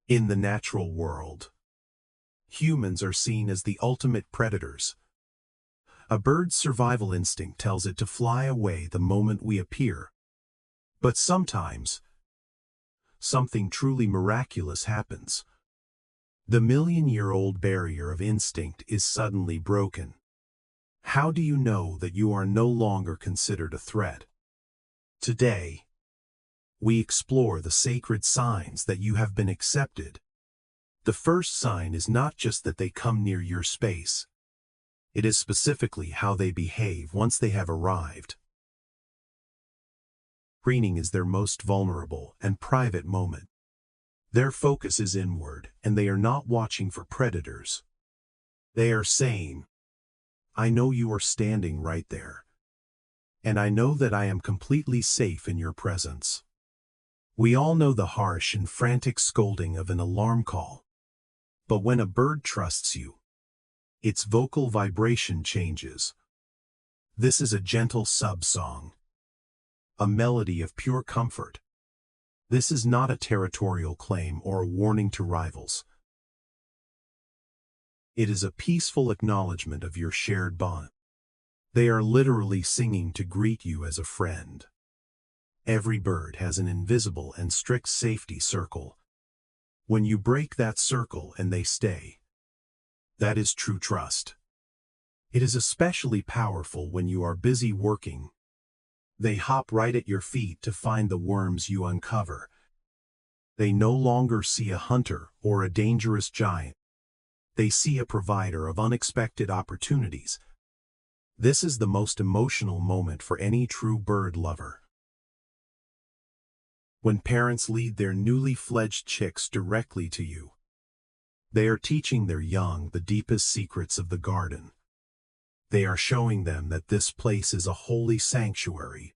In the natural world, humans are seen as the ultimate predators. A bird's survival instinct tells it to fly away the moment we appear. But sometimes, something truly miraculous happens. The million-year-old barrier of instinct is suddenly broken. How do you know that you are no longer considered a threat? Today, we explore the sacred signs that you have been accepted. The first sign is not just that they come near your space. It is specifically how they behave once they have arrived. Preening is their most vulnerable and private moment. Their focus is inward, and they are not watching for predators. They are saying, "I know you are standing right there, and I know that I am completely safe in your presence." We all know the harsh and frantic scolding of an alarm call. But when a bird trusts you, its vocal vibration changes. This is a gentle sub-song, a melody of pure comfort. This is not a territorial claim or a warning to rivals. It is a peaceful acknowledgement of your shared bond. They are literally singing to greet you as a friend. Every bird has an invisible and strict safety circle. When you break that circle and they stay, that is true trust. It is especially powerful when you are busy working. They hop right at your feet to find the worms you uncover. They no longer see a hunter or a dangerous giant. They see a provider of unexpected opportunities. This is the most emotional moment for any true bird lover. When parents lead their newly fledged chicks directly to you, they are teaching their young the deepest secrets of the garden. They are showing them that this place is a holy sanctuary.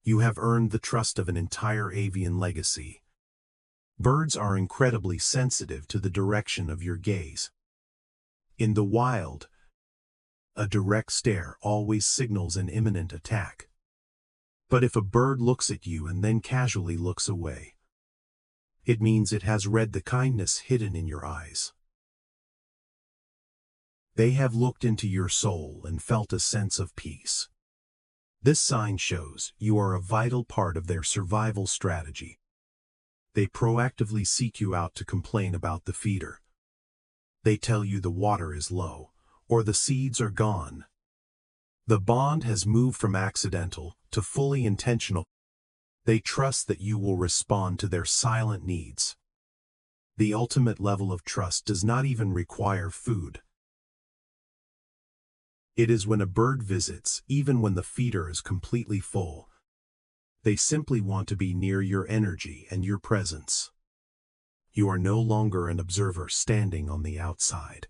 You have earned the trust of an entire avian legacy. Birds are incredibly sensitive to the direction of your gaze. In the wild, a direct stare always signals an imminent attack. But if a bird looks at you and then casually looks away, it means it has read the kindness hidden in your eyes. They have looked into your soul and felt a sense of peace. This sign shows you are a vital part of their survival strategy. They proactively seek you out to complain about the feeder. They tell you the water is low, or the seeds are gone. The bond has moved from accidental to fully intentional. They trust that you will respond to their silent needs. The ultimate level of trust does not even require food. It is when a bird visits, even when the feeder is completely full. They simply want to be near your energy and your presence. You are no longer an observer standing on the outside.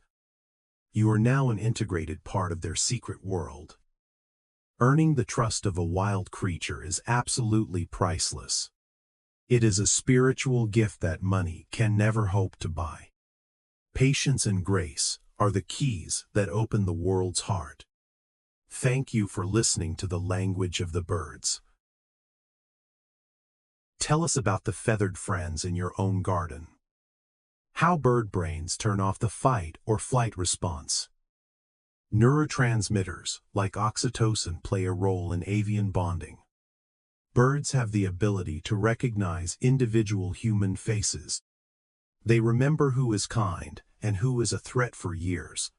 You are now an integrated part of their secret world. Earning the trust of a wild creature is absolutely priceless. It is a spiritual gift that money can never hope to buy. Patience and grace are the keys that open the world's heart. Thank you for listening to the language of the birds. Tell us about the feathered friends in your own garden. How bird brains turn off the fight or flight response. Neurotransmitters, like oxytocin, play a role in avian bonding. Birds have the ability to recognize individual human faces. They remember who is kind and who is a threat for years.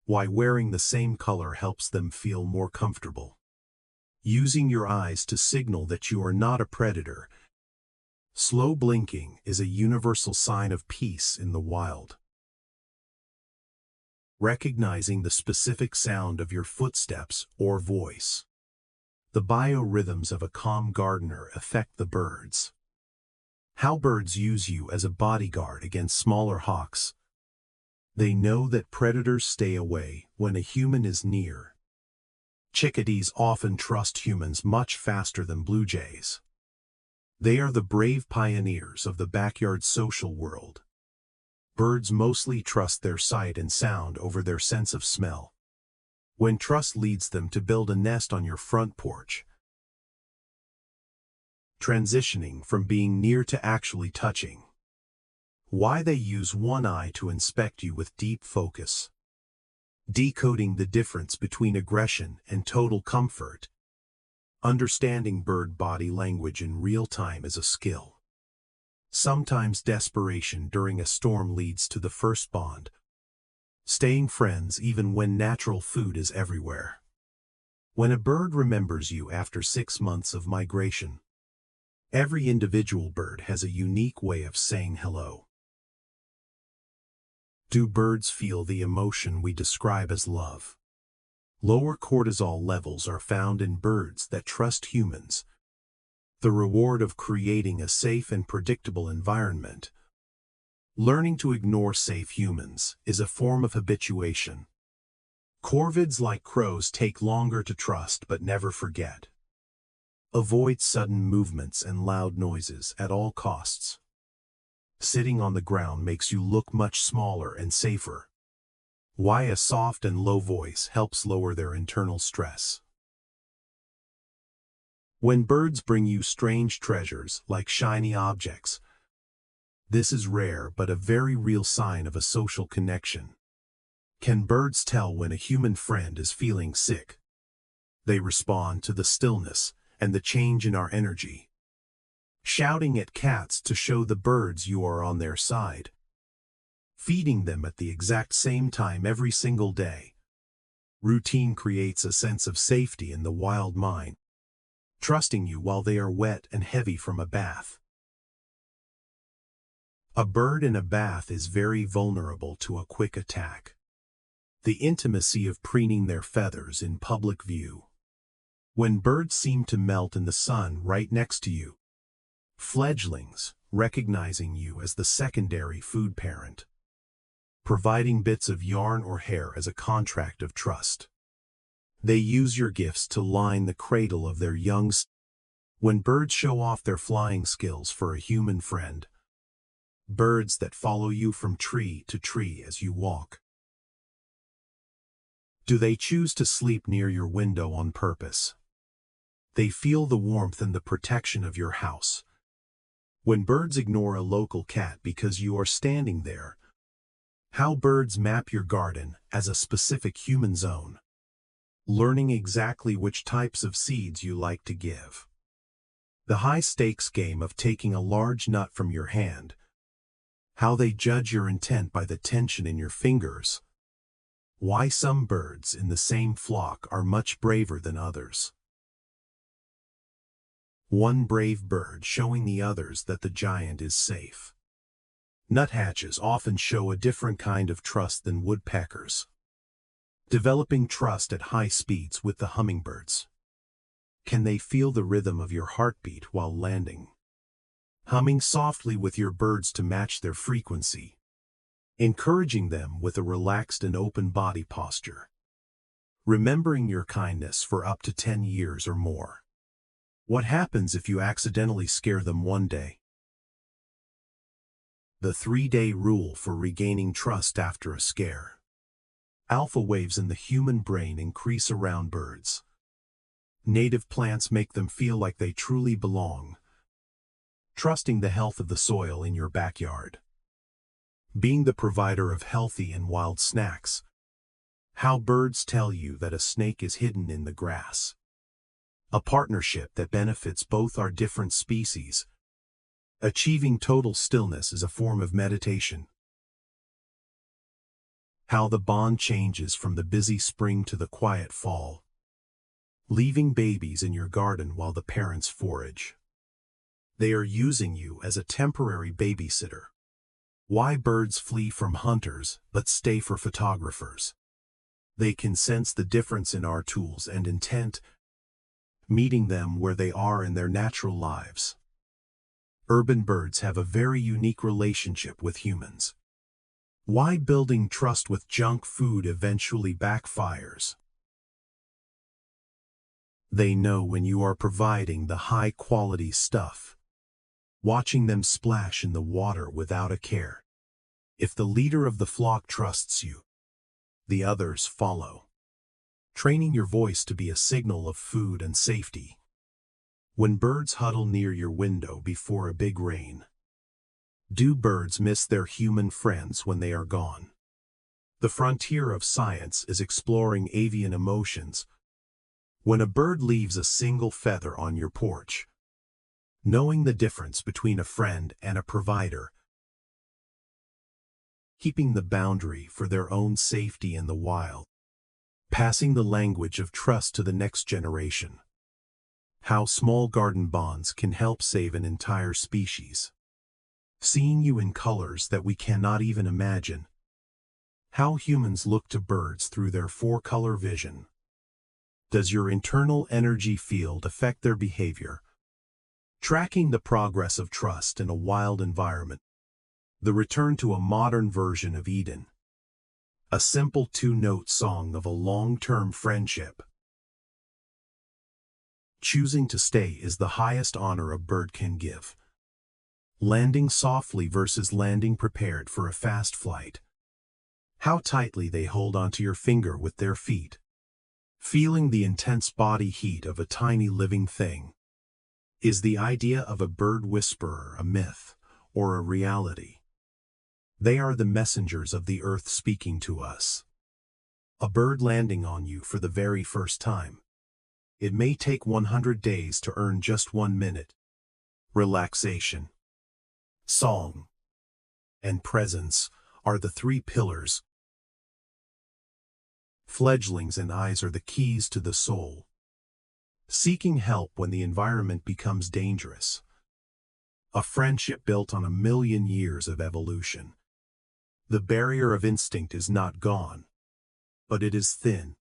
Why wearing the same color helps them feel more comfortable. Using your eyes to signal that you are not a predator. Slow blinking is a universal sign of peace in the wild. Recognizing the specific sound of your footsteps or voice. The biorhythms of a calm gardener affect the birds. How birds use you as a bodyguard against smaller hawks. They know that predators stay away when a human is near. Chickadees often trust humans much faster than blue jays. They are the brave pioneers of the backyard social world. Birds mostly trust their sight and sound over their sense of smell. When trust leads them to build a nest on your front porch. Transitioning from being near to actually touching. Why they use one eye to inspect you with deep focus. Decoding the difference between aggression and total comfort. Understanding bird body language in real time is a skill. Sometimes desperation during a storm leads to the first bond. Staying friends even when natural food is everywhere. When a bird remembers you after 6 months of migration. Every individual bird has a unique way of saying hello. Do birds feel the emotion we describe as love? Lower cortisol levels are found in birds that trust humans. The reward of creating a safe and predictable environment. Learning to ignore safe humans is a form of habituation. Corvids like crows take longer to trust but never forget. Avoid sudden movements and loud noises at all costs. Sitting on the ground makes you look much smaller and safer. Why a soft and low voice helps lower their internal stress. When birds bring you strange treasures like shiny objects, this is rare but a very real sign of a social connection. Can birds tell when a human friend is feeling sick? They respond to the stillness and the change in our energy. Shouting at cats to show the birds you are on their side. Feeding them at the exact same time every single day. Routine creates a sense of safety in the wild mind. Trusting you while they are wet and heavy from a bath. A bird in a bath is very vulnerable to a quick attack. The intimacy of preening their feathers in public view. When birds seem to melt in the sun right next to you. Fledglings, recognizing you as the secondary food parent. Providing bits of yarn or hair as a contract of trust. They use your gifts to line the cradle of their young. When birds show off their flying skills for a human friend. Birds that follow you from tree to tree as you walk. Do they choose to sleep near your window on purpose? They feel the warmth and the protection of your house. When birds ignore a local cat because you are standing there. How birds map your garden as a specific human zone. Learning exactly which types of seeds you like to give. The high-stakes game of taking a large nut from your hand. How they judge your intent by the tension in your fingers. Why some birds in the same flock are much braver than others. One brave bird showing the others that the giant is safe. Nuthatches often show a different kind of trust than woodpeckers. Developing trust at high speeds with the hummingbirds. Can they feel the rhythm of your heartbeat while landing? Humming softly with your birds to match their frequency. Encouraging them with a relaxed and open body posture. Remembering your kindness for up to 10 years or more. What happens if you accidentally scare them one day? The 3-day rule for regaining trust after a scare. Alpha waves in the human brain increase around birds. Native plants make them feel like they truly belong. Trusting the health of the soil in your backyard. Being the provider of healthy and wild snacks. How birds tell you that a snake is hidden in the grass. A partnership that benefits both our different species. Achieving total stillness is a form of meditation. How the bond changes from the busy spring to the quiet fall. Leaving babies in your garden while the parents forage. They are using you as a temporary babysitter. Why birds flee from hunters but stay for photographers. They can sense the difference in our tools and intent, meeting them where they are in their natural lives. Urban birds have a very unique relationship with humans. Why building trust with junk food eventually backfires. They know when you are providing the high-quality stuff. Watching them splash in the water without a care. If the leader of the flock trusts you, the others follow. Training your voice to be a signal of food and safety. When birds huddle near your window before a big rain. Do birds miss their human friends when they are gone? The frontier of science is exploring avian emotions. When a bird leaves a single feather on your porch, knowing the difference between a friend and a provider, keeping the boundary for their own safety in the wild, passing the language of trust to the next generation. How small garden bonds can help save an entire species. Seeing you in colors that we cannot even imagine. How humans look to birds through their four-color vision. Does your internal energy field affect their behavior? Tracking the progress of trust in a wild environment. The return to a modern version of Eden. A simple two-note song of a long-term friendship. Choosing to stay is the highest honor a bird can give. Landing softly versus landing prepared for a fast flight. How tightly they hold onto your finger with their feet. Feeling the intense body heat of a tiny living thing. Is the idea of a bird whisperer a myth or a reality? They are the messengers of the earth speaking to us. A bird landing on you for the very first time. It may take 100 days to earn just 1 minute. Relaxation, song, and presence are the three pillars. Fledglings and eyes are the keys to the soul. Seeking help when the environment becomes dangerous. A friendship built on 1,000,000 years of evolution. The barrier of instinct is not gone, but it is thin,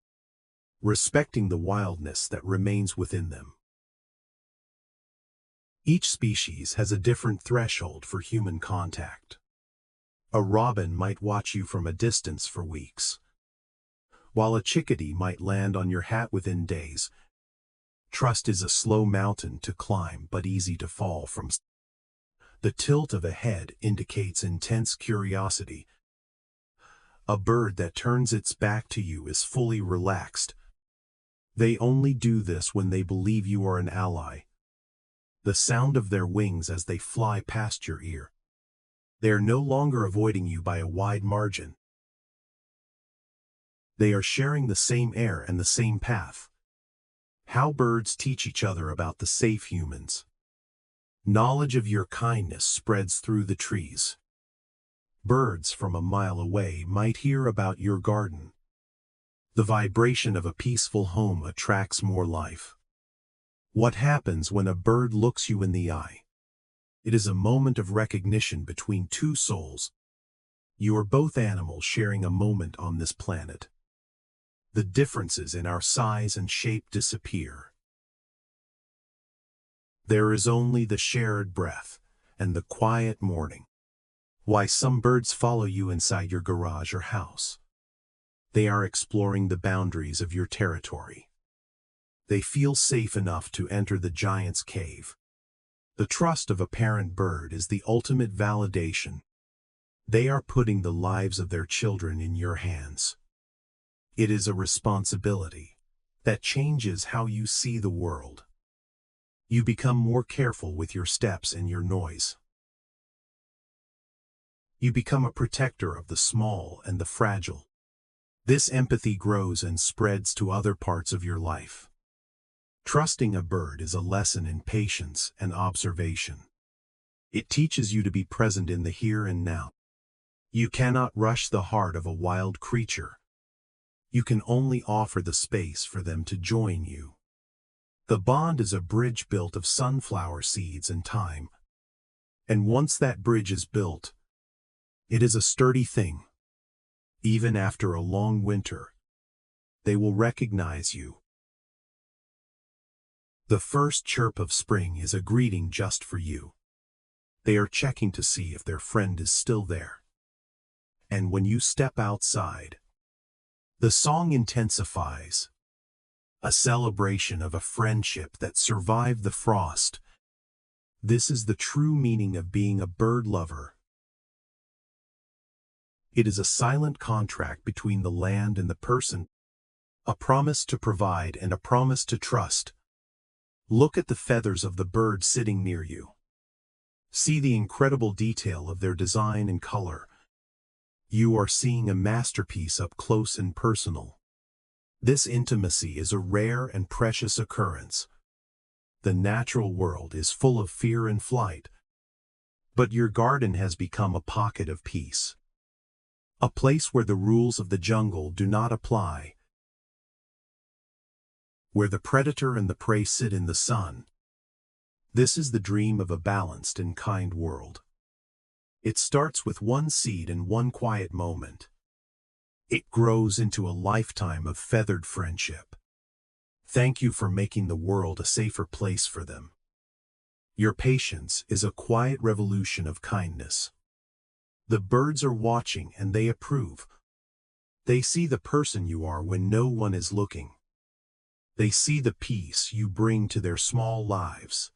respecting the wildness that remains within them. Each species has a different threshold for human contact. A robin might watch you from a distance for weeks, while a chickadee might land on your hat within days. Trust is a slow mountain to climb but easy to fall from. The tilt of a head indicates intense curiosity. A bird that turns its back to you is fully relaxed. They only do this when they believe you are an ally. The sound of their wings as they fly past your ear. They are no longer avoiding you by a wide margin. They are sharing the same air and the same path. How birds teach each other about the safe humans. Knowledge of your kindness spreads through the trees. Birds from a mile away might hear about your garden. The vibration of a peaceful home attracts more life. What happens when a bird looks you in the eye? It is a moment of recognition between two souls. You are both animals sharing a moment on this planet. The differences in our size and shape disappear. There is only the shared breath and the quiet morning. Why some birds follow you inside your garage or house. They are exploring the boundaries of your territory. They feel safe enough to enter the giant's cave. The trust of a parent bird is the ultimate validation. They are putting the lives of their children in your hands. It is a responsibility that changes how you see the world. You become more careful with your steps and your noise. You become a protector of the small and the fragile. This empathy grows and spreads to other parts of your life. Trusting a bird is a lesson in patience and observation. It teaches you to be present in the here and now. You cannot rush the heart of a wild creature. You can only offer the space for them to join you. The bond is a bridge built of sunflower seeds and time. And once that bridge is built, it is a sturdy thing. Even after a long winter, they will recognize you. The first chirp of spring is a greeting just for you. They are checking to see if their friend is still there. And when you step outside, the song intensifies. A celebration of a friendship that survived the frost. This is the true meaning of being a bird lover. It is a silent contract between the land and the person. A promise to provide and a promise to trust. Look at the feathers of the bird sitting near you. See the incredible detail of their design and color. You are seeing a masterpiece up close and personal. This intimacy is a rare and precious occurrence. The natural world is full of fear and flight, but your garden has become a pocket of peace. A place where the rules of the jungle do not apply, where the predator and the prey sit in the sun. This is the dream of a balanced and kind world. It starts with one seed and one quiet moment. It grows into a lifetime of feathered friendship. Thank you for making the world a safer place for them. Your patience is a quiet revolution of kindness. The birds are watching and they approve. They see the person you are when no one is looking. They see the peace you bring to their small lives.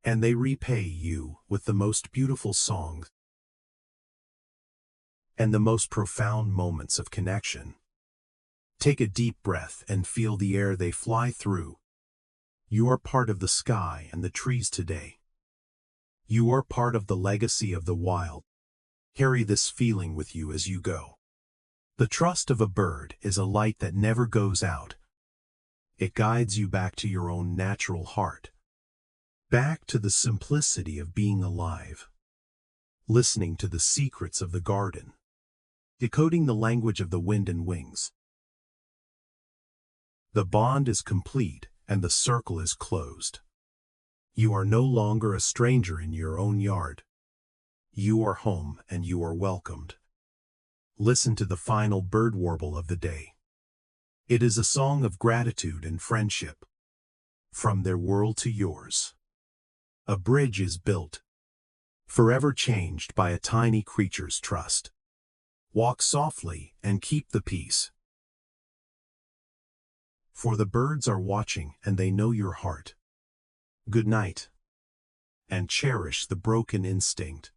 And they repay you with the most beautiful songs and the most profound moments of connection. Take a deep breath and feel the air they fly through. You are part of the sky and the trees today. You are part of the legacy of the wild. Carry this feeling with you as you go. The trust of a bird is a light that never goes out. It guides you back to your own natural heart. Back to the simplicity of being alive. Listening to the secrets of the garden. Decoding the language of the wind and wings. The bond is complete and the circle is closed. You are no longer a stranger in your own yard. You are home and you are welcomed. Listen to the final bird warble of the day. It is a song of gratitude and friendship. From their world to yours. A bridge is built, forever changed by a tiny creature's trust. Walk softly and keep the peace. For the birds are watching and they know your heart. Good night. And cherish the broken instinct.